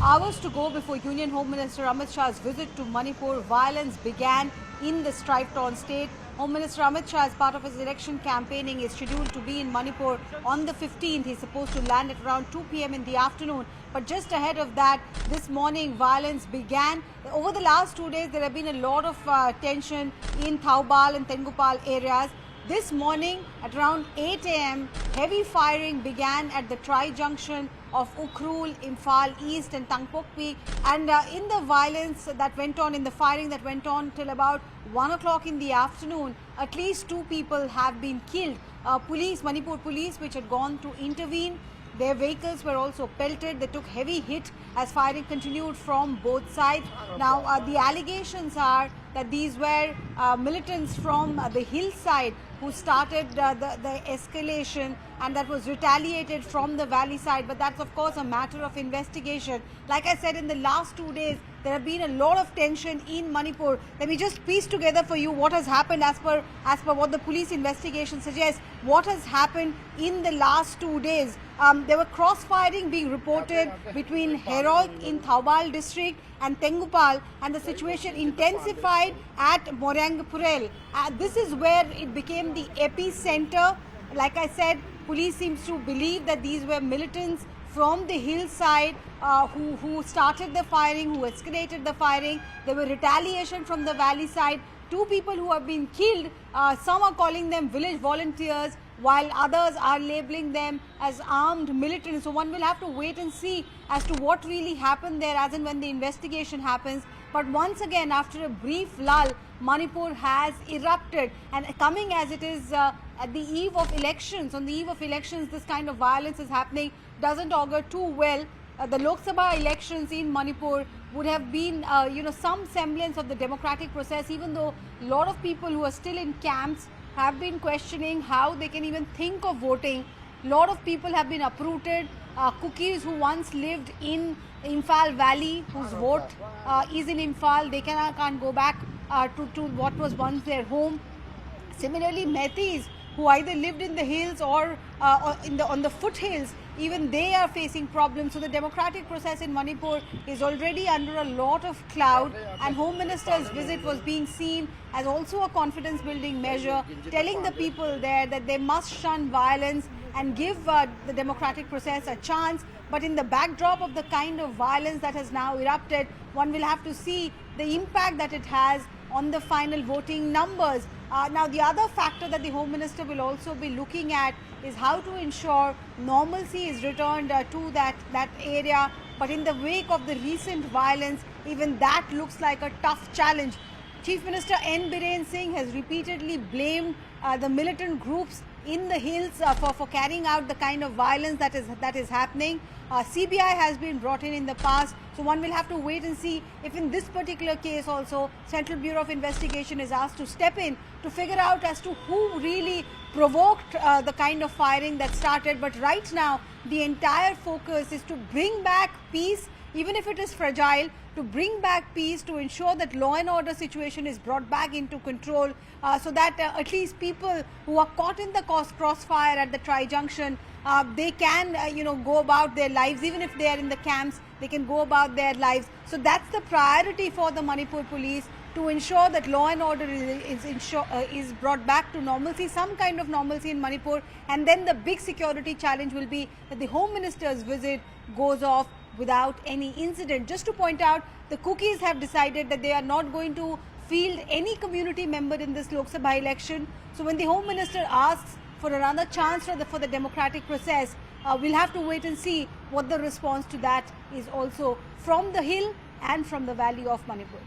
Hours to go before Union Home Minister Amit Shah's visit to Manipur, violence began in the strife-torn state. Home Minister Amit Shah, as part of his election campaigning, is scheduled to be in Manipur on the 15th. He's supposed to land at around 2 p.m. in the afternoon. But just ahead of that, this morning, violence began. Over the last 2 days, there have been a lot of tension in Thoubal and Tengupal areas. This morning, at around 8 a.m., heavy firing began at the tri-junction of Ukhrul, Imphal East and Tangpokpi, and in the violence that went on, in the firing that went on till about 1 o'clock in the afternoon, at least 2 people have been killed. Manipur police, which had gone to intervene, their vehicles were also pelted. They took heavy hit as firing continued from both sides. Now, the allegations are that these were militants from the hillside who started the escalation, and that was retaliated from the valley side. But that's, of course, a matter of investigation. Like I said, in the last 2 days, there have been a lot of tension in Manipur. Let me just piece together for you what has happened as per what the police investigation suggests. What has happened in the last 2 days? There were cross-firing being reported between Heroik in Thoubal district and Tengupal, and the situation intensified at Moirang-Purel. This is where it became the epicenter. Like I said, police seems to believe that these were militants from the hillside who started the firing, who escalated the firing. There were retaliation from the valley side. 2 people who have been killed. Some are calling them village volunteers, while others are labeling them as armed militants. So one will have to wait and see as to what really happened there as and when the investigation happens. But once again, after a brief lull, Manipur has erupted, and coming as it is at the eve of elections, on the eve of elections, this kind of violence is happening, doesn't augur too well. The Lok Sabha elections in Manipur would have been, some semblance of the democratic process, even though a lot of people who are still in camps have been questioning how they can even think of voting. A lot of people have been uprooted. Cookies who once lived in Imphal Valley, whose vote is in Imphal, they can't go back to what was once their home. Similarly, Metis, who either lived in the hills or on the foothills, even they are facing problems. So the democratic process in Manipur is already under a lot of cloud, and Home Minister's visit was being seen as also a confidence building measure, telling the people there that they must shun violence and give the democratic process a chance. But in the backdrop of the kind of violence that has now erupted, one will have to see the impact that it has on the final voting numbers. Now, the other factor that the Home Minister will also be looking at is how to ensure normalcy is returned to that area. But in the wake of the recent violence, even that looks like a tough challenge. Chief Minister N. Biren Singh has repeatedly blamed the militant groups in the hills for carrying out the kind of violence that is happening. CBI has been brought in the past, so one will have to wait and see if in this particular case also Central Bureau of Investigation is asked to step in to figure out as to who really provoked the kind of firing that started. But right now, the entire focus is to bring back peace, even if it is fragile, to bring back peace, to ensure that law and order situation is brought back into control, so that at least people who are caught in the crossfire at the tri-junction, they can go about their lives. Even if they are in the camps, they can go about their lives. So that's the priority for the Manipur police, to ensure that law and order is brought back to normalcy, some kind of normalcy in Manipur. And then the big security challenge will be that the Home Minister's visit goes off without any incident. Just to point out, the Cookies have decided that they are not going to field any community member in this Lok Sabha election. So when the Home Minister asks for another chance for the democratic process, we'll have to wait and see what the response to that is also from the hill and from the valley of Manipur.